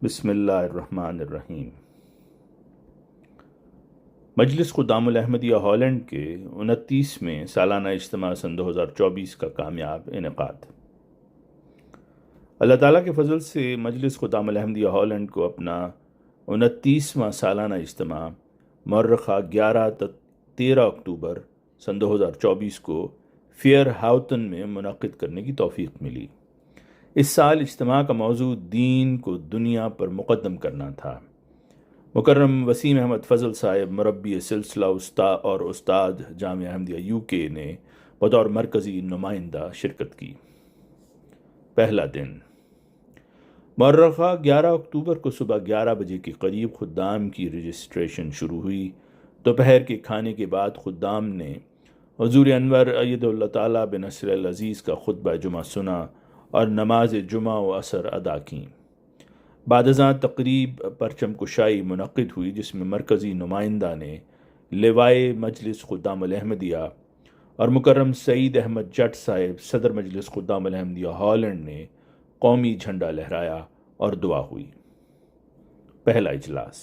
بسم اللہ الرحمن الرحیم۔ مجلس خدام الاحمدیہ ہالینڈ کے 29ویں سالانہ اجتماع سن 2024 کا کامیاب انعقاد۔ اللہ تعالیٰ کے فضل سے مجلس خدام الاحمدیہ ہالینڈ کو اپنا 29واں سالانہ اجتماع مؤرخہ 11 تا 13 اکتوبر سن 2024 کو فیئر ہاؤتن میں منعقد کرنے کی توفیق ملی۔ اس سال اجتماع کا موضوع دین کو دنیا پر مقدم کرنا تھا۔ مکرم وسیم احمد فضل صاحب مربی سلسلہ استاد جامعہ احمدیہ یو کے نے بطور مرکزی نمائندہ شرکت کی۔ پہلا دن مؤرخہ 11 اکتوبر کو صبح 11 بجے کے قریب خدام کی رجسٹریشن شروع ہوئی۔ دوپہر کے کھانے کے بعد خدام نے حضور انور ایدہ اللہ تعالیٰ بنصر العزیز کا خطبہ جمعہ سنا اور نماز جمعہ و عصر ادا کیں۔ بعد ازاں تقریب پرچم کشائی منعقد ہوئی، جس میں مرکزی نمائندہ نے لوائے مجلس خدام الاحمدیہ اور مکرم سعید احمد جٹ صاحب صدر مجلس خدام الاحمدیہ ہالینڈ نے قومی جھنڈا لہرایا اور دعا ہوئی۔ پہلا اجلاس۔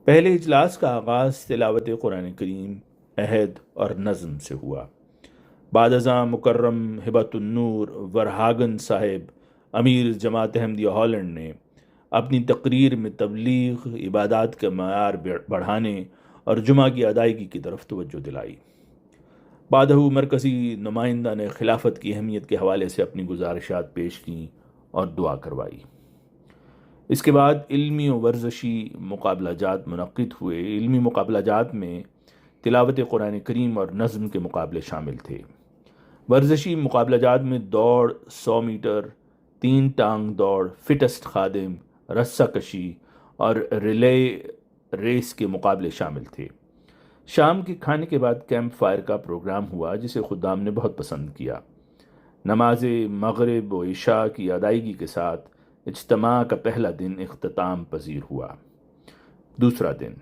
پہلے اجلاس کا آغاز تلاوت قرآن کریم، عہد اور نظم سے ہوا۔ بعد ازاں مکرم ہبت النور ورہاگن صاحب امیر جماعت احمدیہ ہالینڈ نے اپنی تقریر میں تبلیغ، عبادات کا معیار بڑھانے اور جمعہ کی ادائیگی کی طرف توجہ دلائی۔ بعدہ مرکزی نمائندہ نے خلافت کی اہمیت کے حوالے سے اپنی گزارشات پیش کیں اور دعا کروائی۔ اس کے بعد علمی و ورزشی مقابلہ جات منعقد ہوئے۔ علمی مقابلہ جات میں تلاوت قرآن کریم اور نظم کے مقابلے شامل تھے۔ ورزشی مقابلہ جات میں دوڑ 100 میٹر، 3 ٹانگ دوڑ، فٹسٹ خادم، رسہ کشی اور ریلے ریس کے مقابلے شامل تھے۔ شام کے کھانے کے بعد کیمپ فائر کا پروگرام ہوا، جسے خدام نے بہت پسند کیا۔ نماز مغرب و عشاء کی ادائیگی کے ساتھ اجتماع کا پہلا دن اختتام پذیر ہوا۔ دوسرا دن۔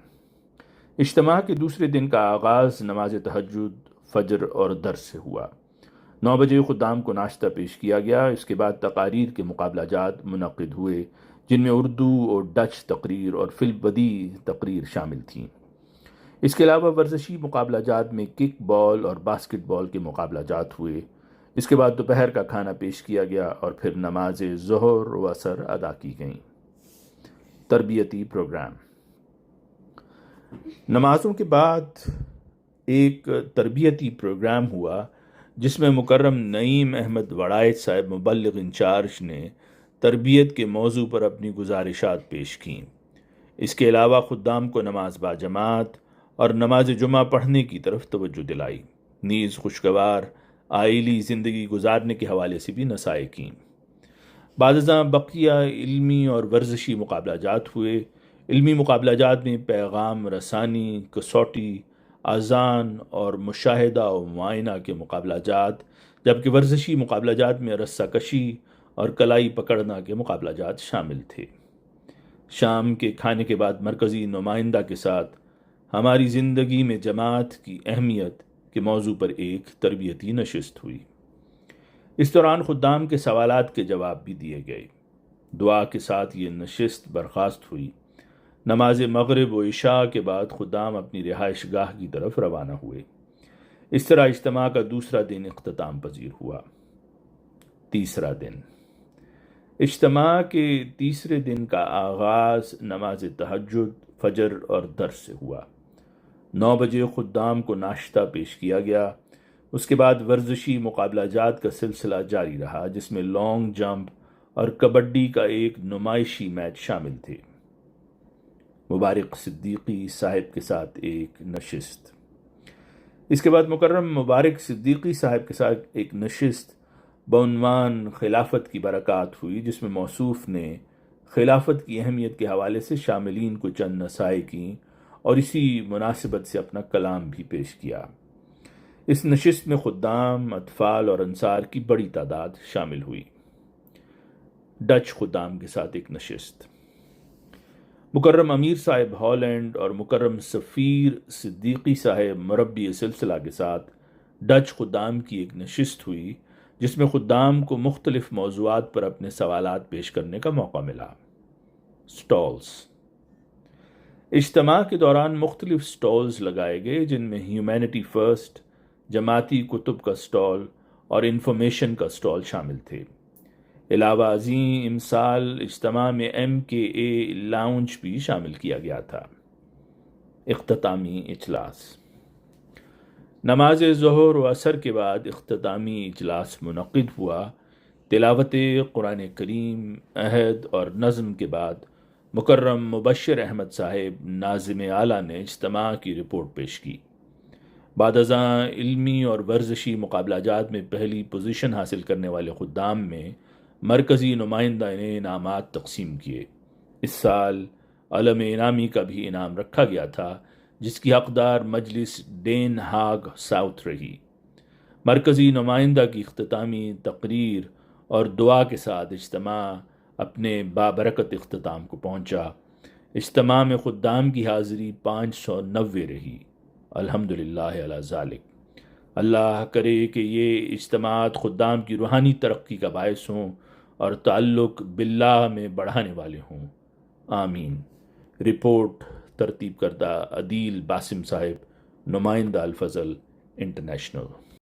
اجتماع کے دوسرے دن کا آغاز نماز تہجد، فجر اور درس سے ہوا۔ 9 بجے خدام کو ناشتہ پیش کیا گیا۔ اس کے بعد تقاریر کے مقابلہ جات منعقد ہوئے، جن میں اردو اور ڈچ تقریر اور فی البدی تقریر شامل تھیں۔ اس کے علاوہ ورزشی مقابلہ جات میں کک بال اور باسکٹ بال کے مقابلہ جات ہوئے۔ اس کے بعد دوپہر کا کھانا پیش کیا گیا اور پھر نماز ظہر و عصر ادا کی گئیں۔ تربیتی پروگرام۔ نمازوں کے بعد ایک تربیتی پروگرام ہوا، جس میں مکرم نعیم احمد وڑائچ صاحب مبلغ انچارج نے تربیت کے موضوع پر اپنی گزارشات پیش کیں۔ اس کے علاوہ خدام کو نماز با جماعت اور نماز جمعہ پڑھنے کی طرف توجہ دلائی، نیز خوشگوار آئلی زندگی گزارنے کے حوالے سے بھی نصائح کیں۔ بعد ازاں بقیہ علمی اور ورزشی مقابلہ جات ہوئے۔ علمی مقابلہ جات میں پیغام رسانی، کسوٹی، اذان اور مشاہدہ و معائنہ کے مقابلہ جات، جبکہ ورزشی مقابلہ جات میں رسہ کشی اور کلائی پکڑنا کے مقابلہ جات شامل تھے۔ شام کے کھانے کے بعد مرکزی نمائندہ کے ساتھ ہماری زندگی میں جماعت کی اہمیت کے موضوع پر ایک تربیتی نشست ہوئی۔ اس دوران خدام کے سوالات کے جواب بھی دیے گئے۔ دعا کے ساتھ یہ نشست برخاست ہوئی۔ نماز مغرب و عشاء کے بعد خدام اپنی رہائش گاہ کی طرف روانہ ہوئے۔ اس طرح اجتماع کا دوسرا دن اختتام پذیر ہوا۔ تیسرا دن۔ اجتماع کے تیسرے دن کا آغاز نماز تہجد، فجر اور درس سے ہوا۔ 9 بجے خدام کو ناشتہ پیش کیا گیا۔ اس کے بعد ورزشی مقابلہ جات کا سلسلہ جاری رہا، جس میں لانگ جمپ اور کبڈی کا ایک نمائشی میچ شامل تھے۔ مبارک صدیقی صاحب کے ساتھ ایک نشست۔ اس کے بعد مکرم مبارک صدیقی صاحب کے ساتھ ایک نشست بعنوان خلافت کی برکات ہوئی، جس میں موصوف نے خلافت کی اہمیت کے حوالے سے شاملین کو چند نصائح کیں اور اسی مناسبت سے اپنا کلام بھی پیش کیا۔ اس نشست میں خدام، اطفال اور انصار کی بڑی تعداد شامل ہوئی۔ ڈچ خدام کے ساتھ ایک نشست۔ مکرم امیر صاحب ہالینڈ اور مکرم سفیر صدیقی صاحب مربی سلسلہ کے ساتھ ڈچ خدام کی ایک نشست ہوئی، جس میں خدام کو مختلف موضوعات پر اپنے سوالات پیش کرنے کا موقع ملا۔ سٹالز۔ اجتماع کے دوران مختلف سٹالز لگائے گئے، جن میں ہیومینٹی فرسٹ، جماعتی کتب کا سٹال اور انفارمیشن کا سٹال شامل تھے۔ علاوہ ازیں امسال اجتماع میں MKA لاؤنج بھی شامل کیا گیا تھا۔ اختتامی اجلاس۔ نماز ظہر و عصر کے بعد اختتامی اجلاس منعقد ہوا۔ تلاوت قرآن کریم، عہد اور نظم کے بعد مکرم مبشر احمد صاحب ناظم اعلیٰ نے اجتماع کی رپورٹ پیش کی۔ بعد ازاں علمی اور ورزشی مقابلہ جات میں پہلی پوزیشن حاصل کرنے والے خدام میں مرکزی نمائندہ نے انعامات تقسیم کیے۔ اس سال علم انعامی کا بھی انعام رکھا گیا تھا، جس کی حقدار مجلس ڈین ہاگ ساؤتھ رہی۔ مرکزی نمائندہ کی اختتامی تقریر اور دعا کے ساتھ اجتماع اپنے بابرکت اختتام کو پہنچا۔ اجتماع میں خدام کی حاضری 590 رہی۔ الحمدللہ علی ذالک۔ اللہ کرے کہ یہ اجتماعات خدام کی روحانی ترقی کا باعث ہوں اور تعلق باللہ میں بڑھانے والے ہوں، آمین۔ رپورٹ ترتیب کردہ عدیل باسم صاحب، نمائندہ الفضل انٹرنیشنل۔